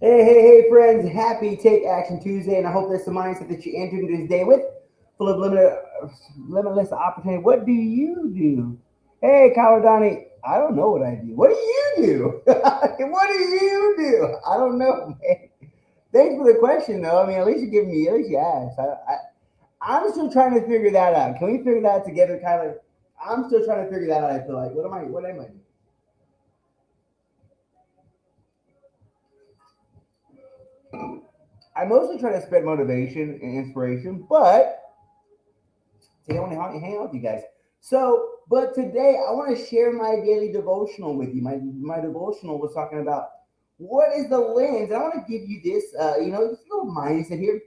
Hey, friends. Happy Take Action Tuesday, and I hope that's the mindset that you enter into this day with, full of limitless opportunity. What do you do? Hey, Kawadani, I don't know what I do. What do you do? What do you do? I don't know, man. Thanks for the question, though. I mean, at least you asked. I'm still trying to figure that out. Can we figure that out together, Kyler? I'm still trying to figure that out, I feel like. What am I doing? I mostly try to spread motivation and inspiration, but today I want to hang out with you guys. But today I want to share my daily devotional with you. My devotional was talking about what is the lens. And I want to give you this, this little mindset here.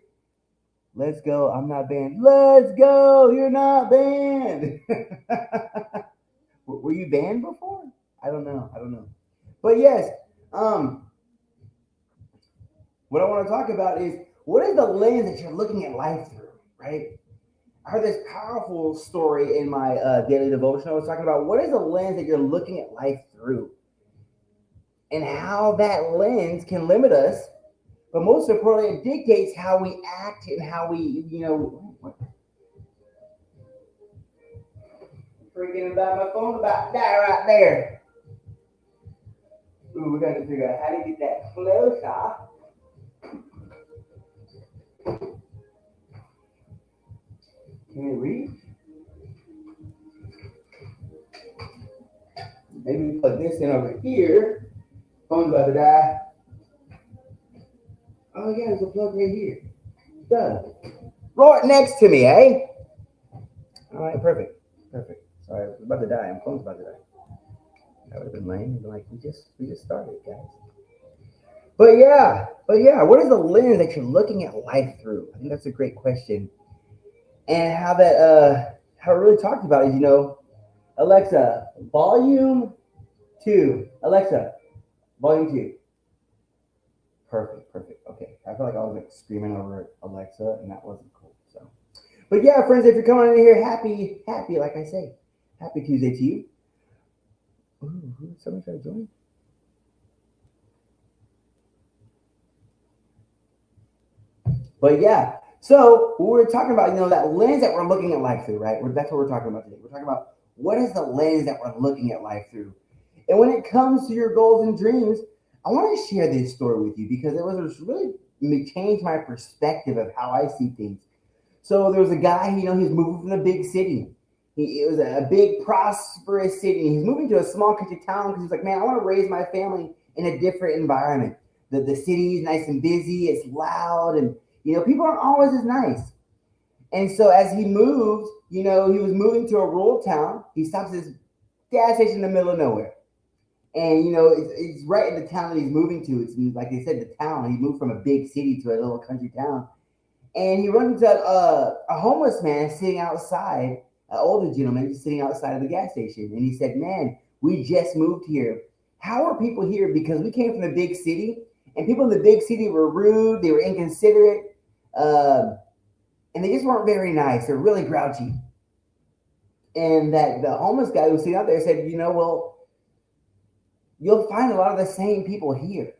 Let's go. I'm not banned. Let's go. You're not banned. Were you banned before? I don't know. But yes, um, what I want to talk about is what is the lens that you're looking at life through, right? I heard this powerful story in my daily devotion. I was talking about what is the lens that you're looking at life through and how that lens can limit us, but most importantly, it dictates how we act and how freaking about my phone about that right there. Ooh, we got to figure out how to get that closer. Can it reach? Maybe we plug this in over here. Phone's about to die. Oh yeah, there's a plug right here. Done. Right next to me, eh? All right, perfect. Sorry, I was about to die. My phone's about to die. That would have been lame. Like we just started, guys. But yeah, what is the lens that you're looking at life through? I think that's a great question. And how it really talked about is, Alexa, volume two. Alexa, volume two. Perfect. Okay. I feel like I was like screaming over Alexa, and that wasn't cool. So, but yeah, friends, if you're coming in here, happy, like I say, happy Tuesday to you. Ooh, somebody try to join? But yeah, so we're talking about, that lens that we're looking at life through, right? That's what we're talking about today. We're talking about what is the lens that we're looking at life through. And when it comes to your goals and dreams, I want to share this story with you because it was really changed my perspective of how I see things. So there was a guy, he was moving from the big city. It was a big, prosperous city. He's moving to a small country town because he's like, man, I want to raise my family in a different environment. The city is nice and busy. It's loud, and people aren't always as nice. And so as he moved, he was moving to a rural town. He stops at this gas station in the middle of nowhere. And it's right in the town that he's moving to. It's like they said, the town. He moved from a big city to a little country town, and he runs into a homeless man sitting outside, an older gentleman just sitting outside of the gas station. And he said, "Man, we just moved here. How are people here? Because we came from the big city, and people in the big city were rude, they were inconsiderate, and they just weren't very nice. They're really grouchy." And that the homeless guy who was sitting out there said, well, you'll find a lot of the same people here.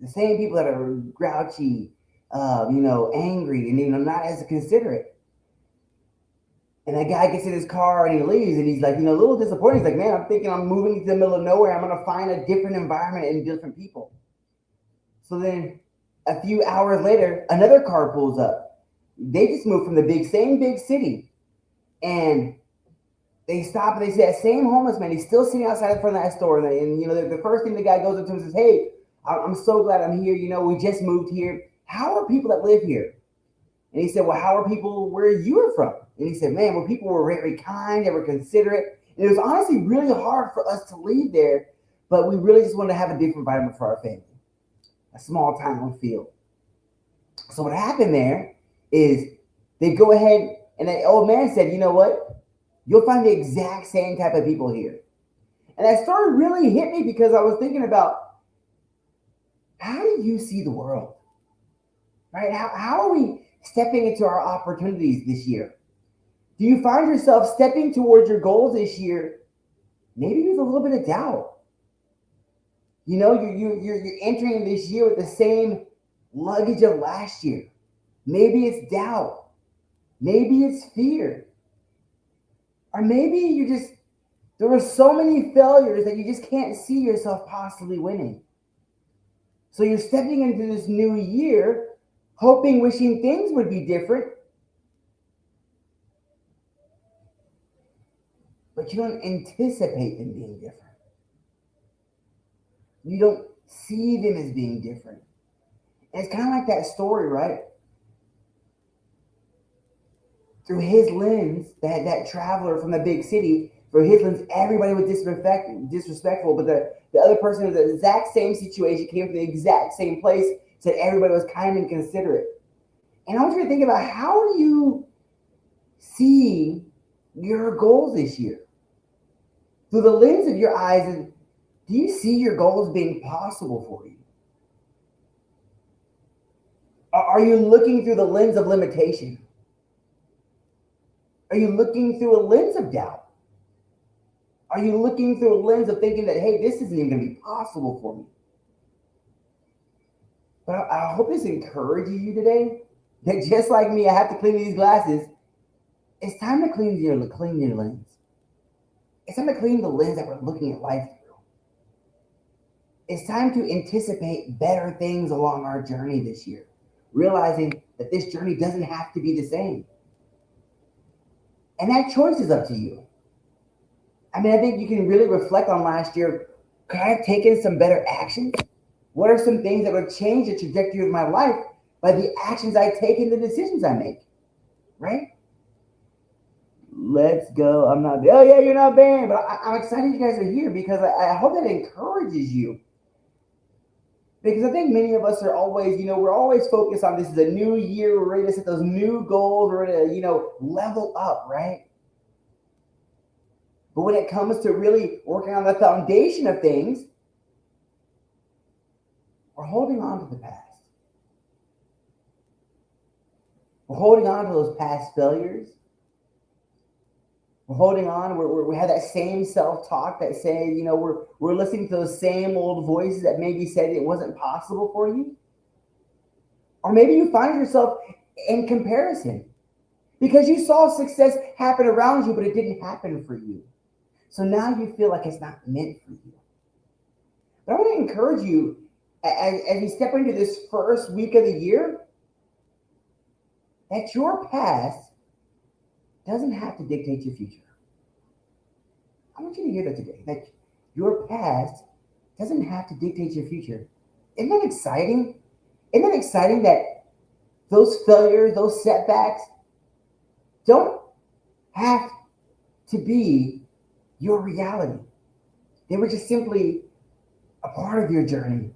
The same people that are grouchy, angry, and not as considerate. And that guy gets in his car and he leaves, and he's like, a little disappointed. He's like, man, I'm thinking I'm moving to the middle of nowhere. I'm gonna find a different environment and different people. So then, a few hours later, another car pulls up. They just moved from the same big city, and they stop and they see that same homeless man. He's still sitting outside in front of that store. And the first thing the guy goes up to him and says, "Hey, I'm so glad I'm here. We just moved here. How are people that live here?" And he said, "Well, how are people where you are from?" And he said, "Man, well, people were very kind. They were considerate. And it was honestly really hard for us to leave there, but we really just wanted to have a different environment for our family, a small town feel." So what happened there is they go ahead, and the old man said, "You know what? You'll find the exact same type of people here." And that story really hit me because I was thinking about, how do you see the world? Right? How are we stepping into our opportunities this year? Do you find yourself stepping towards your goals this year, maybe with a little bit of doubt? You're entering this year with the same luggage of last year. Maybe it's doubt. Maybe it's fear. Or maybe there were so many failures that you just can't see yourself possibly winning. So you're stepping into this new year, hoping, wishing things would be different, but you don't anticipate them being different. You don't see them as being different. And it's kind of like that story, right? Through his lens, that traveler from the big city, through his lens, everybody was disrespectful, but the other person in the exact same situation came from the exact same place, said everybody was kind and considerate. And I want you to think about, how do you see your goals this year? Through the lens of your eyes, and do you see your goals being possible for you? Are you looking through the lens of limitation? Are you looking through a lens of doubt? Are you looking through a lens of thinking that, hey, this isn't even going to be possible for me? But I hope this encourages you today that just like me, I have to clean these glasses. It's time to clean your lens. It's time to clean the lens that we're looking at life through. It's time to anticipate better things along our journey this year, realizing that this journey doesn't have to be the same. And that choice is up to you. I mean, I think you can really reflect on last year. Could I have taken some better actions? What are some things that would change the trajectory of my life by the actions I take and the decisions I make? Right? Let's go. I'm not, oh yeah, you're not banned, but I'm excited you guys are here because I hope that encourages you. Because I think many of us are always, we're always focused on, this is a new year, we're ready to set those new goals, we're ready to, level up, right? But when it comes to really working on the foundation of things, we're holding on to the past. We're holding on to those past failures. We're holding on. We have that same self-talk that say, we're listening to those same old voices that maybe said it wasn't possible for you. Or maybe you find yourself in comparison because you saw success happen around you, but it didn't happen for you. So now you feel like it's not meant for you. But I want to encourage you, as you step into this first week of the year, that your past doesn't have to dictate your future. I want you to hear that today, that your past doesn't have to dictate your future. Isn't that exciting? Isn't that exciting that those failures, those setbacks don't have to be your reality? They were just simply a part of your journey.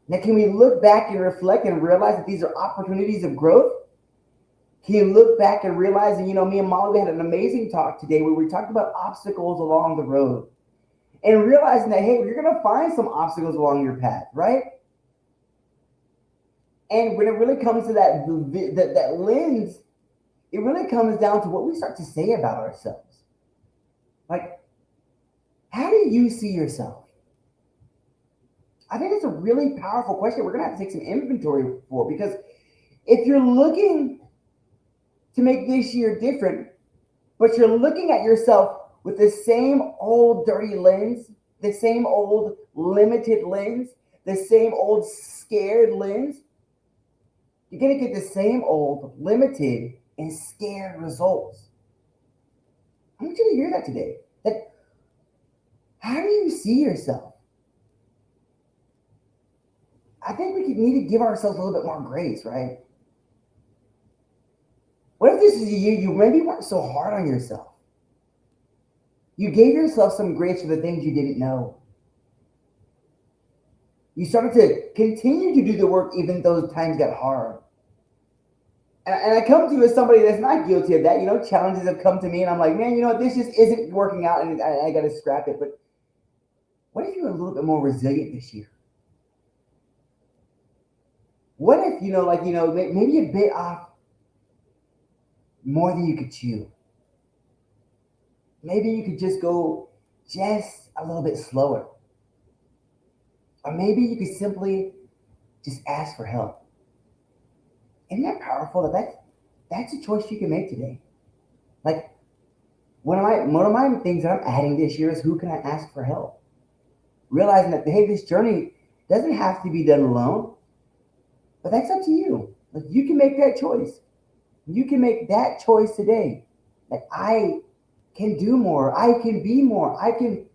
Now, can we look back and reflect and realize that these are opportunities of growth? Can you look back and realize, and me and Molly, we had an amazing talk today where we talked about obstacles along the road and realizing that, hey, you're going to find some obstacles along your path, right? And when it really comes to that lens, it really comes down to what we start to say about ourselves. Like, how do you see yourself? I think it's a really powerful question. We're going to have to take some inventory for, because if you're looking to make this year different, but you're looking at yourself with the same old dirty lens, the same old limited lens, the same old scared lens, you're going to get the same old limited and scared results. I want you to hear that today. That, how do you see yourself? I think we need to give ourselves a little bit more grace, right? What if this is a year you maybe weren't so hard on yourself? You gave yourself some grace for the things you didn't know. You started to continue to do the work even though times got hard. And I come to you as somebody that's not guilty of that. Challenges have come to me and I'm like, man, this just isn't working out and I got to scrap it. But what if you were a little bit more resilient this year? What if, maybe you bit off more than you could chew? Maybe you could just go just a little bit slower. Or maybe you could simply just ask for help. Isn't that powerful? That's a choice you can make today. Like one of my things that I'm adding this year is who can I ask for help? Realizing that hey, this journey doesn't have to be done alone, but that's up to you. Like you can make that choice. You can make that choice today. That I can do more. I can be more. I can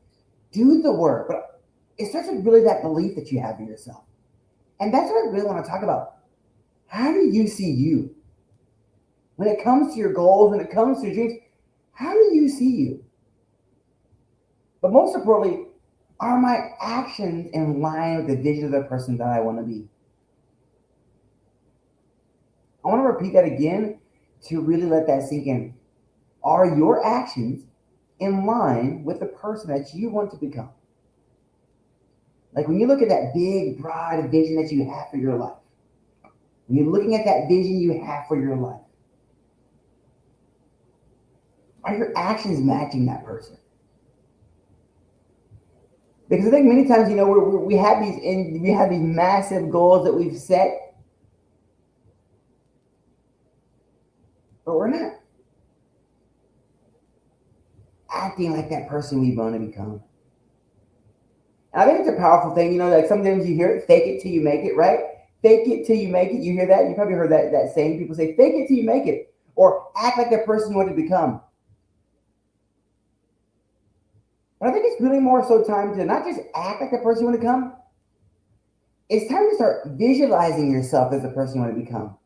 do the work. But it starts with really that belief that you have in yourself. And that's what I really want to talk about. How do you see you? When it comes to your goals, when it comes to your dreams, how do you see you? But most importantly, are my actions in line with the vision of the person that I want to be? I want to repeat that again to really let that sink in. Are your actions in line with the person that you want to become? Like when you look at that big, broad vision that you have for your life, when you're looking at that vision you have for your life, are your actions matching that person? Because I think many times, we have these massive goals that we've set, but we're not acting like that person we want to become. And I think it's a powerful thing, like sometimes you hear it, fake it till you make it, right? Fake it till you make it. You hear that? You probably heard that saying. People say, fake it till you make it. Or act like the person you want to become. But I think it's really more so time to not just act like the person you want to become. It's time to start visualizing yourself as the person you want to become.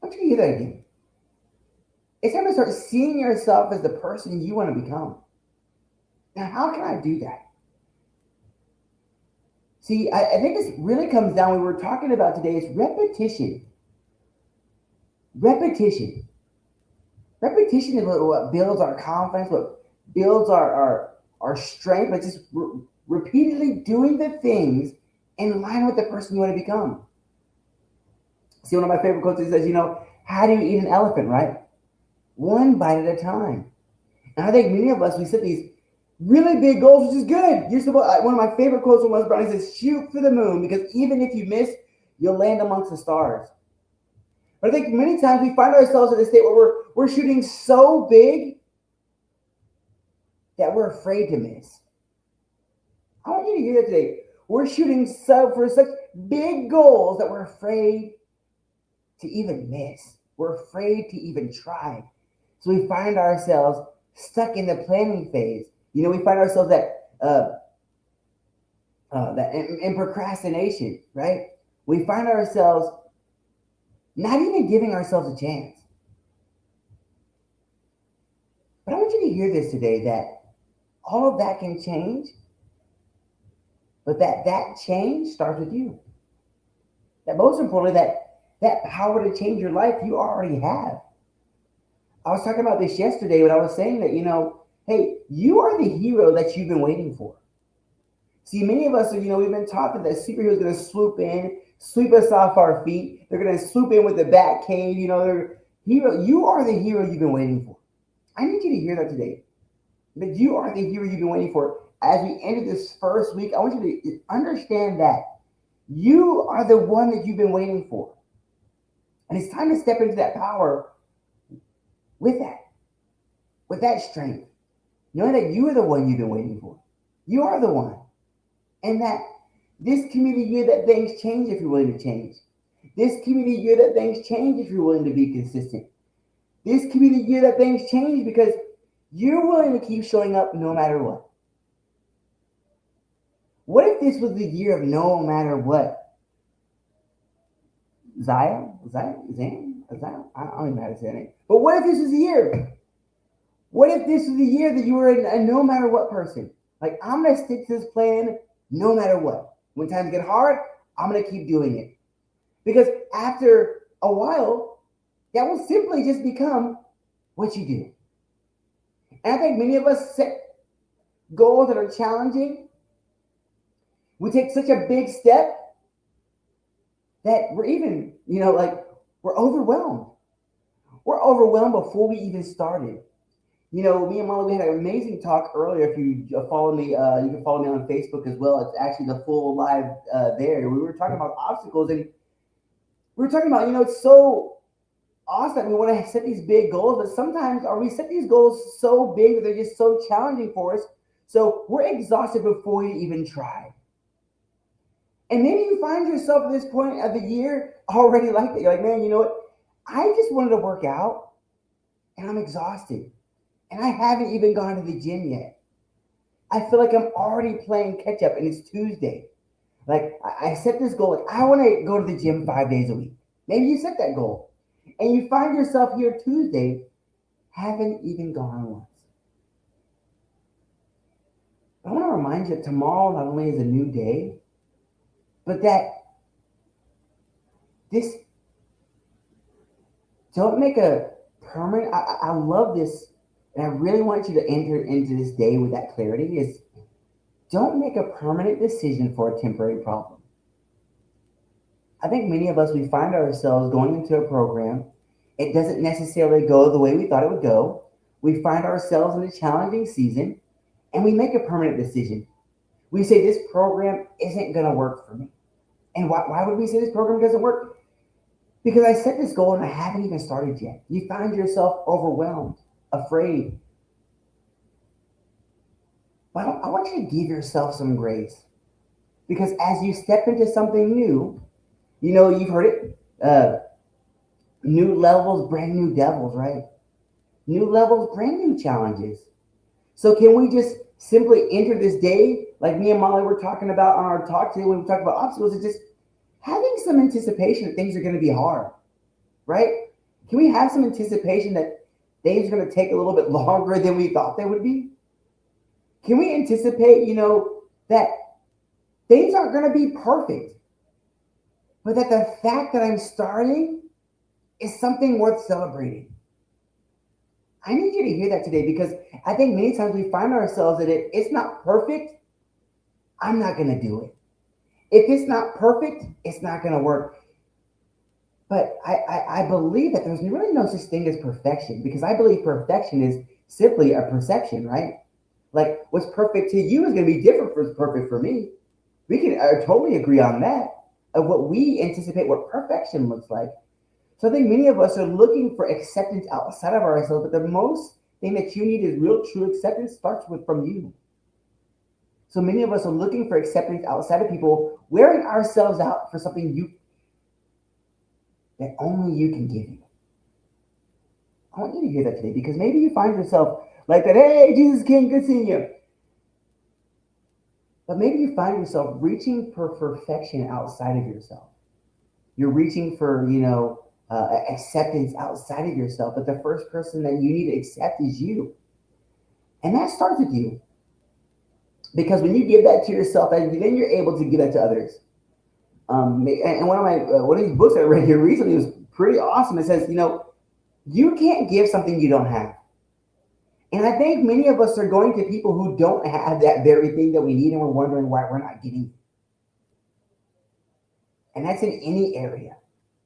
I want you to hear that again. It's time to start seeing yourself as the person you want to become. Now, how can I do that? See, I think this really comes down, what we're talking about today is repetition. Repetition. Repetition is what builds our confidence, what builds our strength, but just repeatedly doing the things in line with the person you want to become. See, one of my favorite quotes says, how do you eat an elephant, right? One bite at a time. And I think many of us, we set these really big goals, which is good. One of my favorite quotes from Wes Brown says, shoot for the moon, because even if you miss, you'll land amongst the stars. But I think many times we find ourselves in a state where we're shooting so big that we're afraid to miss. I want you to hear that today. We're shooting for such big goals that we're afraid to even miss. We're afraid to even try. So we find ourselves stuck in the planning phase. We find ourselves in procrastination, right? We find ourselves not even giving ourselves a chance. But I want you to hear this today, that all of that can change, but that change starts with you. That most importantly, that power to change your life, you already have. I was talking about this yesterday when I was saying that, hey, you are the hero that you've been waiting for. See, many of us are, we've been taught that the superhero is going to swoop in, sweep us off our feet. They're going to swoop in with the bat cave. You are the hero you've been waiting for. I need you to hear that today. That you are the hero you've been waiting for. As we enter this first week, I want you to understand that you are the one that you've been waiting for. And it's time to step into that power with that strength. Knowing that you are the one you've been waiting for. You are the one. And that this community year that things change if you're willing to change. This community year that things change if you're willing to be consistent. This community year that things change because you're willing to keep showing up no matter what. What if this was the year of no matter what? Zan? I don't even know how to say that name. But what if this was the year? What if this was the year that you were a no matter what person? Like, I'm going to stick to this plan no matter what. When times get hard, I'm going to keep doing it. Because after a while, that will simply just become what you do. And I think many of us set goals that are challenging. We take such a big step that we're even, we're overwhelmed. We're overwhelmed before we even started. Me and Molly, we had an amazing talk earlier. If you follow me, you can follow me on Facebook as well. It's actually the full live there. We were talking about obstacles, and we were talking about, it's so awesome. We want to set these big goals, but sometimes we set these goals so big that they're just so challenging for us. So we're exhausted before you even try. And maybe you find yourself at this point of the year already like that. You're like, man, you know what? I just wanted to work out and I'm exhausted. And I haven't even gone to the gym yet. I feel like I'm already playing catch up and it's Tuesday. Like I set this goal, like I want to go to the gym 5 days a week. Maybe you set that goal. And you find yourself here Tuesday, haven't even gone once. I want to remind you that tomorrow not only is a new day, but that this, don't make a permanent, I love this, and I really want you to enter into this day with that clarity, is don't make a permanent decision for a temporary problem. I think many of us, we find ourselves going into a program. It doesn't necessarily go the way we thought it would go. We find ourselves in a challenging season and we make a permanent decision. We say, this program isn't going to work for me. And why would we say this program doesn't work? Because I set this goal and I haven't even started yet. You find yourself overwhelmed, afraid. But I want you to give yourself some grace. Because as you step into something new, you've heard it, new levels, brand new devils, right? New levels, brand new challenges. So can we just simply enter this day, like me and Molly were talking about on our talk today when we talked about obstacles, is just having some anticipation that things are going to be hard, right? Can we have some anticipation that things are going to take a little bit longer than we thought they would be? Can we anticipate, that things aren't going to be perfect, but that the fact that I'm starting is something worth celebrating? I need you to hear that today, because I think many times we find ourselves that it's not perfect, I'm not going to do it. If it's not perfect, it's not going to work. But I believe that there's really no such thing as perfection, because I believe perfection is simply a perception, right? Like what's perfect to you is going to be different from what's perfect for me. We can totally agree on that, of what we anticipate what perfection looks like. So I think many of us are looking for acceptance outside of ourselves, but the most thing that you need is real, true acceptance starts from you. So many of us are looking for acceptance outside of people, wearing ourselves out for something that only you can give you. I want you to hear that today, because maybe you find yourself like that. Hey, Jesus King, good seeing you. But maybe you find yourself reaching for perfection outside of yourself. You're reaching for, acceptance outside of yourself. But the first person that you need to accept is you. And that starts with you. Because when you give that to yourself, then you're able to give that to others. And one of these books I read here recently was pretty awesome. It says, you can't give something you don't have. And I think many of us are going to people who don't have that very thing that we need, and we're wondering why we're not getting it. And that's in any area.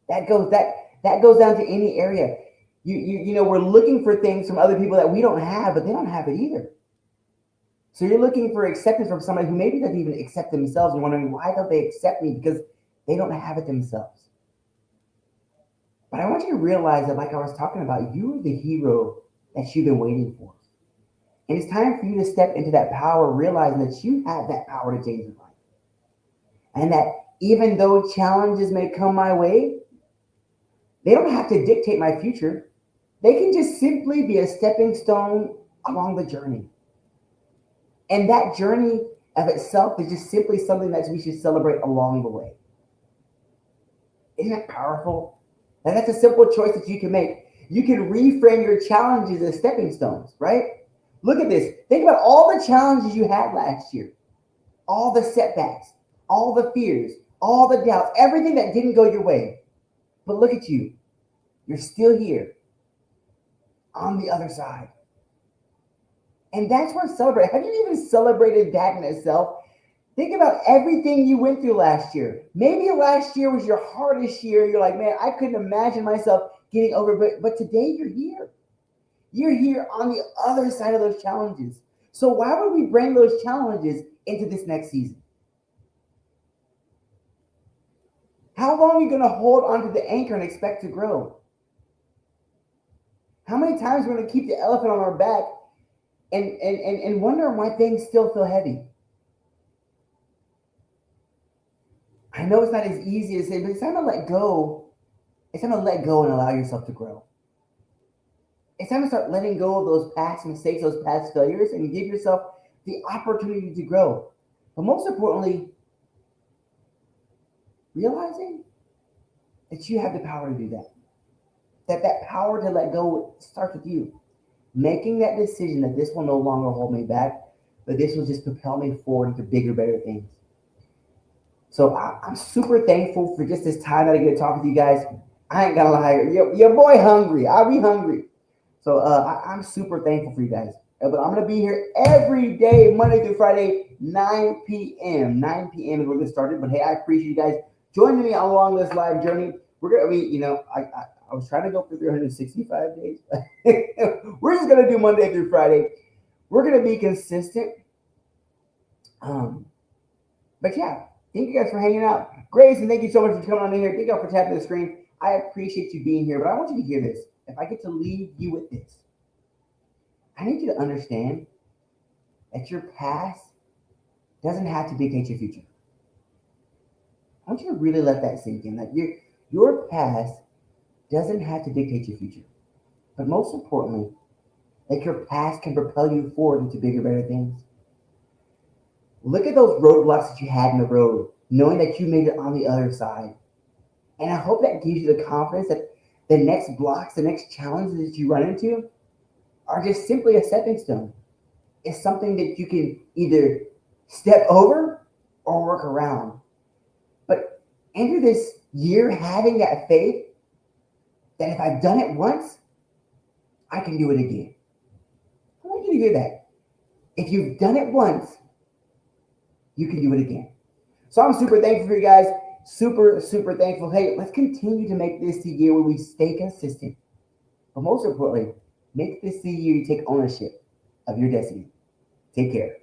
That goes down to any area. We're looking for things from other people that we don't have, but they don't have it either. So you're looking for acceptance from somebody who maybe doesn't even accept themselves, and wondering, why don't they accept me? Because they don't have it themselves. But I want you to realize that, like I was talking about, you are the hero that you've been waiting for. And it's time for you to step into that power, realizing that you have that power to change your life. And that even though challenges may come my way, they don't have to dictate my future. They can just simply be a stepping stone along the journey. And that journey of itself is just simply something that we should celebrate along the way. Isn't that powerful? And that's a simple choice that you can make. You can reframe your challenges as stepping stones, right? Look at this. Think about all the challenges you had last year, all the setbacks, all the fears, all the doubts, everything that didn't go your way. But look at you. You're still here on the other side. And that's worth celebrating. Have you even celebrated that in itself? Think about everything you went through last year. Maybe last year was your hardest year. You're like, man, I couldn't imagine myself getting over it. But today you're here. You're here on the other side of those challenges. So why would we bring those challenges into this next season? How long are you going to hold onto the anchor and expect to grow? How many times are we going to keep the elephant on our back and wonder why things still feel heavy? I know it's not as easy as say, but it's time to let go. It's time to let go and allow yourself to grow. It's time to start letting go of those past mistakes, those past failures, and give yourself the opportunity to grow. But most importantly, realizing that you have the power to do that. That power to let go starts with you. Making that decision that this will no longer hold me back, but this will just propel me forward into bigger, better things. So I'm super thankful for just this time that I get to talk with you guys. I ain't gonna lie, your boy hungry. I'll be hungry. So I'm super thankful for you guys. But I'm gonna be here every day, Monday through Friday, 9 p.m. 9 p.m. is where this started. But hey, I appreciate you guys joining me along this live journey. We're gonna be, I was trying to go for 365 days. We're just gonna do Monday through Friday. We're gonna be consistent. But yeah, thank you guys for hanging out. Grace, and thank you so much for coming on in here. Thank you all for tapping the screen. I appreciate you being here, but I want you to hear this. If I get to leave you with this, I need you to understand that your past doesn't have to dictate your future. I want you to really let that sink in. That your past doesn't have to dictate your future. But most importantly, that your past can propel you forward into bigger, better things. Look at those roadblocks that you had in the road, knowing that you made it on the other side. And I hope that gives you the confidence that the next blocks, the next challenges that you run into are just simply a stepping stone. It's something that you can either step over or work around. But enter this year having that faith that if I've done it once, I can do it again. I want you to hear that. If you've done it once, you can do it again. So I'm super thankful for you guys. Super, super thankful. Hey, let's continue to make this the year where we stay consistent. But most importantly, make this the year you take ownership of your destiny. Take care.